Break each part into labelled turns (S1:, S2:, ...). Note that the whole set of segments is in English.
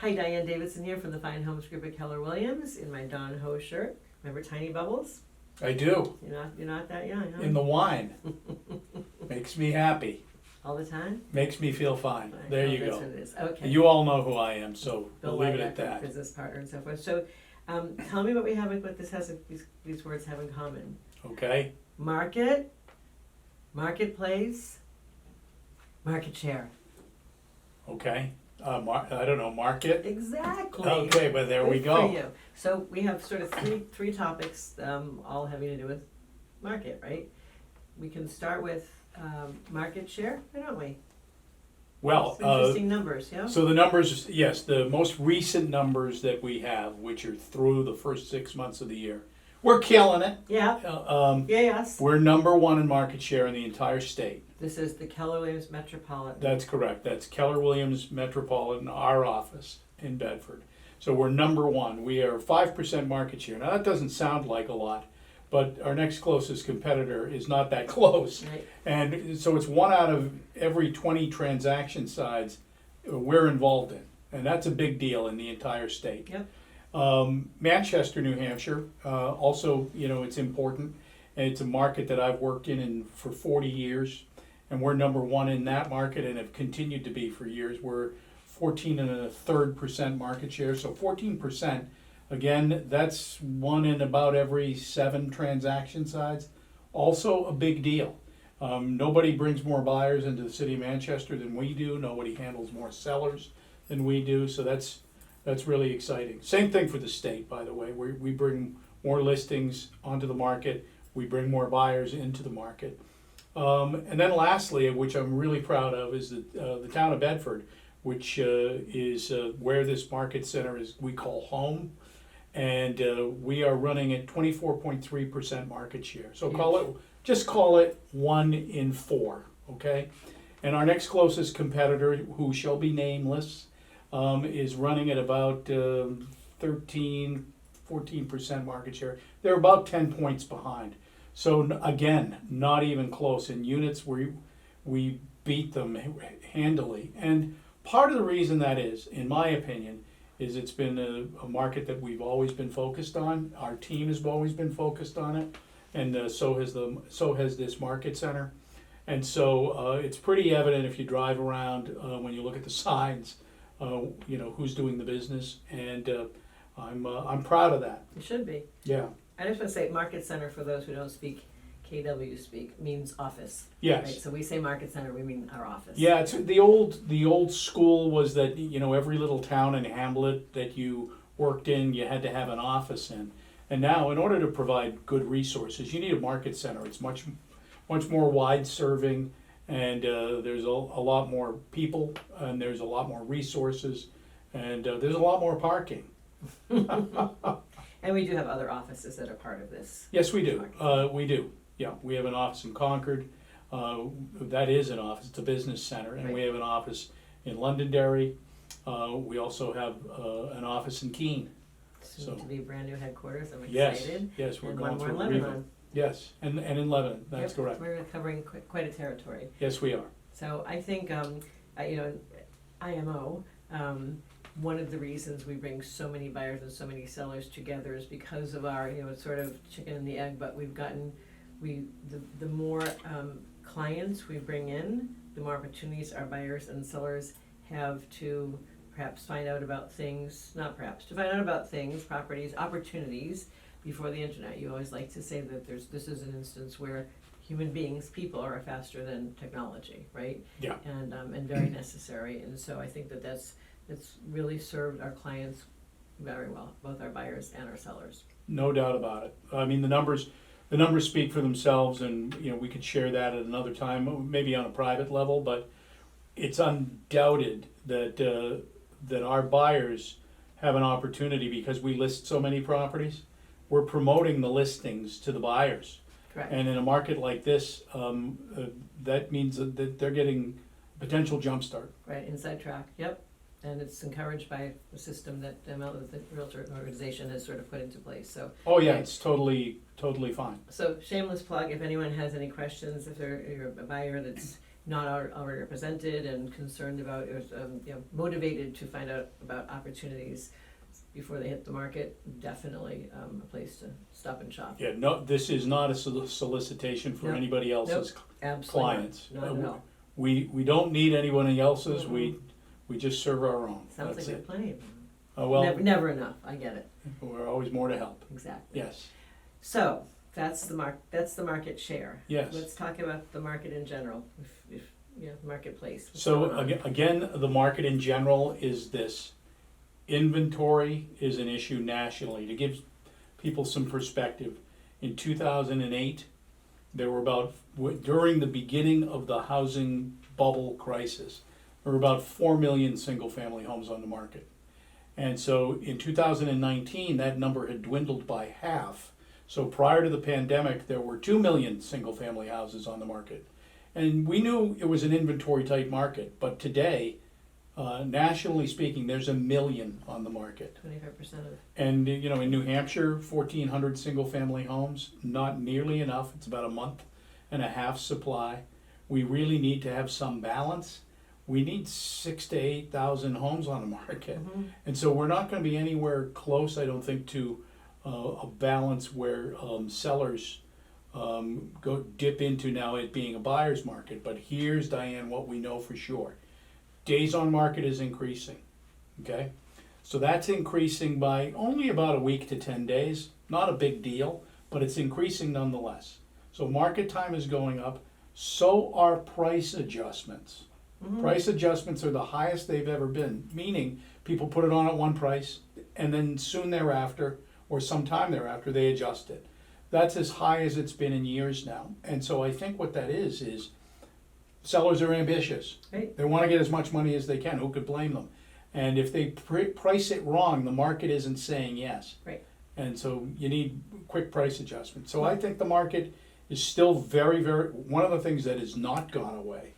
S1: Hi, Diane Davidson here from the Fine Homes Group at Keller Williams in my Don Ho shirt. Remember Tiny Bubbles?
S2: I do.
S1: You're not that young, huh?
S2: In the wine. Makes me happy.
S1: All the time?
S2: Makes me feel fine. There you
S1: That's
S2: go.
S1: what it is. Okay.
S2: You all know who I am, so
S1: Bill
S2: we'll leave it
S1: White,
S2: at that.
S1: business partner and so forth. So, tell me what we have, what this has, these words have in common.
S2: Okay?
S1: Market, marketplace, market share.
S2: Okay? I don't know, market?
S1: Exactly.
S2: Okay, but there we
S1: Good
S2: go.
S1: for you. So we have sort of three topics, all having to do with market, right? We can start with market share, why don't we?
S2: Well,
S1: Some interesting numbers, yeah?
S2: so the numbers, yes, the most recent numbers that we have, which are through the first 6 months of the year, we're killing it.
S1: Yeah, yes.
S2: We're number one in market share in the entire state.
S1: This is the Keller Williams Metropolitan.
S2: That's correct. That's Keller Williams Metropolitan, our office in Bedford. So we're number one. We are 5% market share. Now that doesn't sound like a lot, but our next closest competitor is not that close.
S1: Right.
S2: And so it's 1 out of every 20 transaction sides we're involved in. And that's a big deal in the entire state.
S1: Yep.
S2: Manchester, New Hampshire, also, it's important. And it's a market that I've worked in for 40 years. And we're number one in that market and have continued to be for years. We're 14.33% market share. So 14%, again, that's 1 in about every 7 transaction sides. Also a big deal. Nobody brings more buyers into the city of Manchester than we do. Nobody handles more sellers than we do. So that's really exciting. Same thing for the state, by the way. We bring more listings onto the market. We bring more buyers into the market. And then lastly, which I'm really proud of, is the town of Bedford, which is where this market center is, we call home. And we are running at 24.3% market share. So just call it 1 in 4, okay? And our next closest competitor, who shall be nameless, is running at about 14% market share. They're about 10 points behind. So again, not even close. In units, we beat them handily. And part of the reason that is, in my opinion, is it's been a market that we've always been focused on. Our team has always been focused on it, and so has this market center. And so it's pretty evident if you drive around when you look at the signs, who's doing the business, and I'm proud of that.
S1: It should be.
S2: Yeah.
S1: I just want to say market center, for those who don't speak KW speak, means office.
S2: Yes.
S1: Right? So we say market center, we mean our office.
S2: Yeah, it's the old school was that every little town and hamlet that you worked in, you had to have an office in. And now, in order to provide good resources, you need a market center. It's much more wide serving, and there's a lot more people, and there's a lot more resources, and there's a lot more parking.
S1: And we do have other offices that are part of this.
S2: Yes, we do. We do. Yeah, we have an office in Concord. That is an office. It's a business center, and we have an office in Londonderry. We also have an office in Keene.
S1: Soon to be brand new headquarters. I'm
S2: Yes,
S1: excited.
S2: yes, we're
S1: And
S2: going
S1: one more
S2: through
S1: in
S2: a
S1: Lebanon.
S2: revamp. Yes, and in Lebanon. That's correct.
S1: We're covering quite a territory.
S2: Yes, we are.
S1: So I think, IMO, one of the reasons we bring so many buyers and so many sellers together is because of our, it's sort of chicken and the egg, but we've gotten, the more clients we bring in, the more opportunities our buyers and sellers have to perhaps find out about things, to find out about things, properties, opportunities before the internet. You always like to say that this is an instance where human beings, people, are faster than technology, right?
S2: Yeah.
S1: And very necessary. And so I think it's really served our clients very well, both our buyers and our sellers.
S2: No doubt about it. I mean, the numbers speak for themselves, and we could share that at another time, maybe on a private level. But it's undoubted that our buyers have an opportunity because we list so many properties. We're promoting the listings to the buyers.
S1: Correct.
S2: And in a market like this, that means that they're getting a potential jumpstart.
S1: Right, inside track, yep. And it's encouraged by the system that the Realtor organization has sort of put into place, so.
S2: Oh yeah, it's totally fine.
S1: So shameless plug, if anyone has any questions, if you're a buyer that's not already represented and concerned about, or, motivated to find out about opportunities before they hit the market, definitely, a place to stop and shop.
S2: Yeah, no, this is not a solicitation for
S1: Nope.
S2: anybody else's
S1: Absolutely.
S2: clients.
S1: Not at all.
S2: We don't need anyone else's,
S1: Mhm.
S2: we just serve our own.
S1: Sounds like
S2: That's
S1: we have
S2: it.
S1: plenty.
S2: Well,
S1: Never enough, I get it,
S2: we're always more to help,
S1: exactly.
S2: yes,
S1: So, that's the market share.
S2: yes.
S1: Let's talk about the market in general, if marketplace. What's
S2: So
S1: going on?
S2: again, the market in general is this. Inventory is an issue nationally. To give people some perspective, in 2008, there were during the beginning of the housing bubble crisis, there were about 4 million single-family homes on the market. And so in 2019, that number had dwindled by half. So prior to the pandemic, there were 2 million single-family houses on the market. And we knew it was an inventory-type market, but today, nationally speaking, there's 1 million on the market.
S1: 25% of.
S2: And, in New Hampshire, 1,400 single-family homes, not nearly enough. It's about a month and a half supply. We really need to have some balance. We need 6,000 to 8,000 homes on the market.
S1: Mm-hmm.
S2: And so we're not gonna be anywhere close, I don't think, to a balance where sellers go dip into now it being a buyer's market. But here's, Diane, what we know for sure. Days on market is increasing, okay? So that's increasing by only about a week to 10 days. Not a big deal, but it's increasing nonetheless. So market time is going up, so are price adjustments.
S1: Mm-hmm.
S2: Price adjustments are the highest they've ever been, meaning people put it on at one price and then soon thereafter, or sometime thereafter, they adjust it. That's as high as it's been in years now. And so I think what that is sellers are ambitious.
S1: Right.
S2: They want to get as much money as they can. Who could blame them? And if they price it wrong, the market isn't saying yes.
S1: Right.
S2: And so you need quick price adjustment. So I think the market is still very, very, one of the things that has not gone away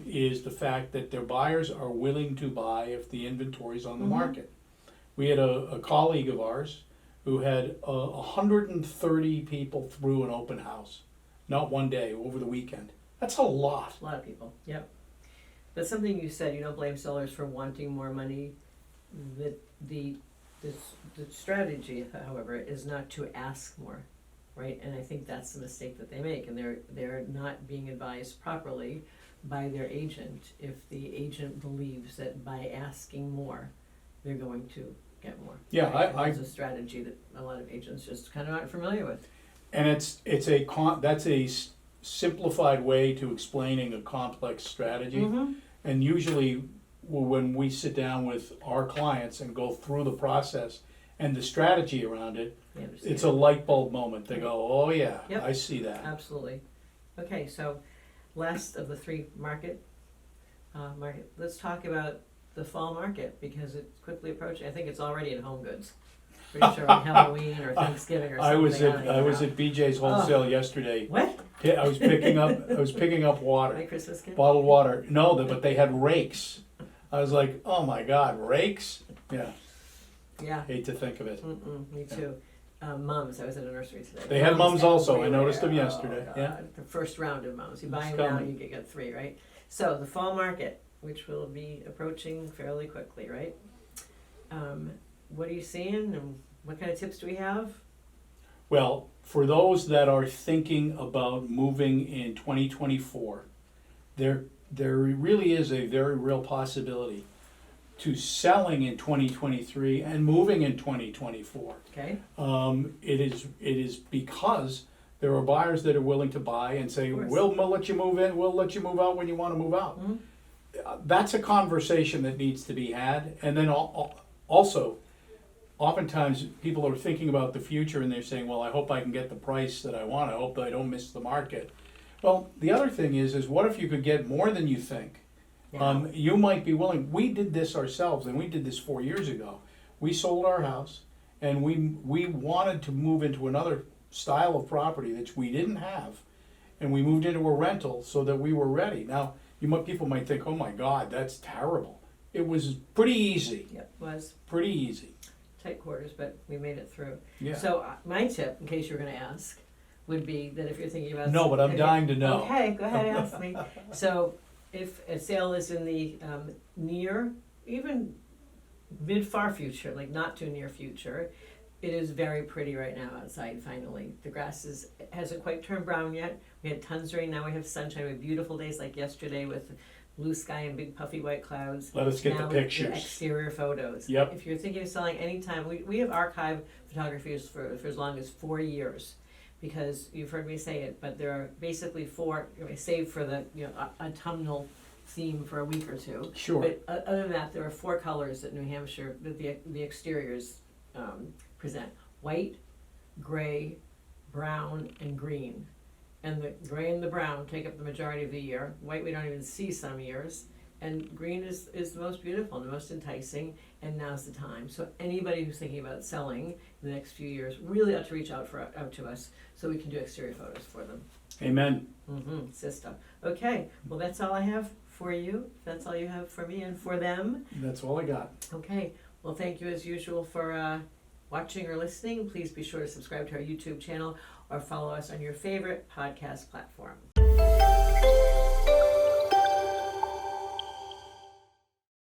S2: is the fact that their buyers are willing to buy if the inventory is on the
S1: Mhm.
S2: market. We had a colleague of ours who had 130 people through an open house, not one day, over the weekend. That's a lot.
S1: A lot of people, yep. But something you said, you don't blame sellers for wanting more money. The strategy, however, is not to ask more, right? And I think that's the mistake that they make, and they're not being advised properly by their agent if the agent believes that by asking more, they're going to get more.
S2: Yeah,
S1: right?
S2: I
S1: It's a strategy that a lot of agents just kind of aren't familiar with.
S2: And that's a simplified way to explaining a complex strategy.
S1: Mm-hmm.
S2: And usually, when we sit down with our clients and go through the process and the strategy around it,
S1: They understand.
S2: it's a light bulb moment. They go, "Oh yeah,
S1: Yep.
S2: I see that."
S1: Absolutely. Okay, so last of the three market, let's talk about the fall market because it's quickly approaching. I think it's already in Home Goods. Pretty sure on Halloween or Thanksgiving or something.
S2: I was
S1: don't even know.
S2: at BJ's wholesale yesterday.
S1: What?
S2: Yeah, I was picking up water,
S1: My Christmas gift?
S2: bottled water. No, but they had rakes. I was like, "Oh my God, rakes!" Yeah,
S1: Yeah.
S2: hate to think of it.
S1: Me too. Mums, I was at a nursery today.
S2: They had mums also. I
S1: everywhere.
S2: noticed them yesterday.
S1: Oh,
S2: Yeah.
S1: God. The first round of mums. You buy
S2: It's
S1: them now,
S2: coming.
S1: you get three, right? So the fall market, which will be approaching fairly quickly, right? What are you seeing and what kind of tips do we have?
S2: Well, for those that are thinking about moving in 2024, there really is a very real possibility to selling in 2023 and moving in 2024.
S1: Okay.
S2: It is because there are buyers that are willing to buy and say,
S1: Of course.
S2: we'll let you move in, we'll let you move out when you want to move out.
S1: Mhm.
S2: That's a conversation that needs to be had. And then also, oftentimes people are thinking about the future and they're saying, well, I hope I can get the price that I want. I hope that I don't miss the market. Well, the other thing is what if you could get more than you think?
S1: Yeah.
S2: You might be willing. We did this ourselves, and we did this 4 years ago. We sold our house, and we wanted to move into another style of property that we didn't have, and we moved into a rental so that we were ready. Now, people might think, oh my God, that's terrible. It was pretty easy,
S1: Yep, was
S2: pretty easy.
S1: tight quarters, but we made it through.
S2: Yeah.
S1: So my tip, in case you're gonna ask, would be that if you're thinking about.
S2: No, but I'm dying to know.
S1: Okay, go ahead, ask me. So if a sale is in the near, even mid-far future, like not too near future, it is very pretty right now outside finally. The grass hasn't quite turned brown yet. We had tons of rain, now we have sunshine, we have beautiful days like yesterday with blue sky and big puffy white clouds.
S2: Let us get the
S1: Now
S2: pictures.
S1: exterior photos.
S2: Yep.
S1: If you're thinking of selling anytime, we have archive photography for as long as 4 years. Because you've heard me say it, but there are basically four, save for the, autumnal theme for a week or two.
S2: Sure.
S1: But other than that, there are 4 colors that New Hampshire, that the exteriors present: white, gray, brown, and green. And the gray and the brown take up the majority of the year. White we don't even see some years. And green is the most beautiful and the most enticing, and now's the time. So anybody who's thinking about selling in the next few years really ought to reach out to us so we can do exterior photos for them.
S2: Amen.
S1: System. Okay, well that's all I have for you. That's all you have for me and for them.
S2: That's all I got.
S1: Okay, well thank you as usual for watching or listening. Please be sure to subscribe to our YouTube channel or follow us on your favorite podcast platform.